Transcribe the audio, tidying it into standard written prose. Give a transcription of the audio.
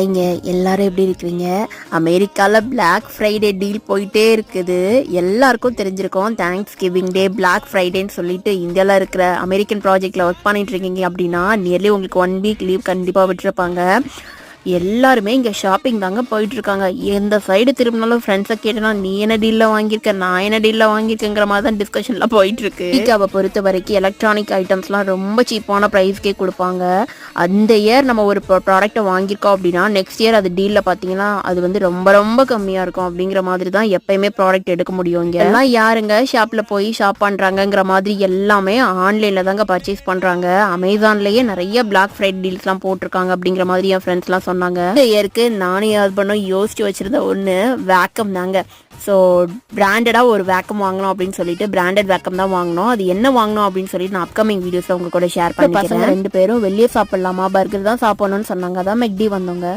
ஏங்க எல்லாரும் எப்படி இருக்கிறீங்க? அமெரிக்காவில் Black ஃப்ரைடே டீல் போயிட்டே இருக்குது. எல்லாருக்கும் தெரிஞ்சிருக்கோம். தேங்க்ஸ் கிவிங் டே Black ஃப்ரைடேன்னு சொல்லிட்டு இந்தியாவில் இருக்கிற அமெரிக்கன் ப்ராஜெக்டில் ஒர்க் பண்ணிட்டு இருக்கீங்க அப்படின்னா நியர்லி உங்களுக்கு 1 வீக் லீவ் கண்டிப்பாக விட்டுருப்பாங்க. எல்லாருமே இங்கே ஷாப்பிங் தாங்க போயிட்டுருக்காங்க. எந்த சைடு திரும்பினாலும் ஃப்ரெண்ட்ஸை கேட்டனா நீ என்ன டீலில் வாங்கியிருக்க, நான் என்ன டீலில் வாங்கியிருக்கேங்கிற மாதிரி தான் டிஸ்கஷன்லாம் போயிட்டுருக்கு. அமெரிக்காவை பொறுத்த வரைக்கும் எலக்ட்ரானிக் ஐட்டம்ஸ்லாம் ரொம்ப சீப்பான ப்ரைஸ்க்கே கொடுப்பாங்க. அந்த இயர் நம்ம ஒரு ப்ராடக்ட்டை வாங்கியிருக்கோம் அப்படின்னா நெக்ஸ்ட் இயர் அது டீலில் பார்த்தீங்கன்னா அது வந்து ரொம்ப ரொம்ப கம்மியாக இருக்கும் அப்படிங்கிற மாதிரி தான் எப்பயுமே ப்ராடக்ட் எடுக்க முடியும். இங்கே எல்லாம் யாருங்க ஷாப்பில் போய் ஷாப் பண்ணுறாங்கங்கிற மாதிரி எல்லாமே ஆன்லைனில் தாங்க பர்ச்சேஸ் பண்ணுறாங்க. அமேசான்லேயே நிறைய Black ஃப்ரைடே டீல்ஸ்லாம் போட்டிருக்காங்க அப்படிங்கிற மாதிரி என் ஃப்ரெண்ட்ஸ்லாம் சொன்னாங்க. இந்த இயருக்கு நானும் ஹஸ்பண்டும் யோசிச்சு வச்சிருந்த ஒன்று வேக்கம் தாங்க. ஸோ பிராண்டடாக ஒரு வேக்கம் வாங்கணும் அப்படின்னு சொல்லிட்டு பிராண்டட் வேக்கம் தான் வாங்கினோம். அது என்ன வாங்கணும் அப்படின்னு சொல்லிட்டு நான் அப்கமிங் வீடியோஸில் உங்க கூட ஷேர் பண்ணிக்கிறேன். 2 பேரும் வெளியே சாப்பிடலாமா, பர்கர் தான் சாப்பிடணும்னு சொன்னாங்க. அதான் மெக்டி வந்தோங்க.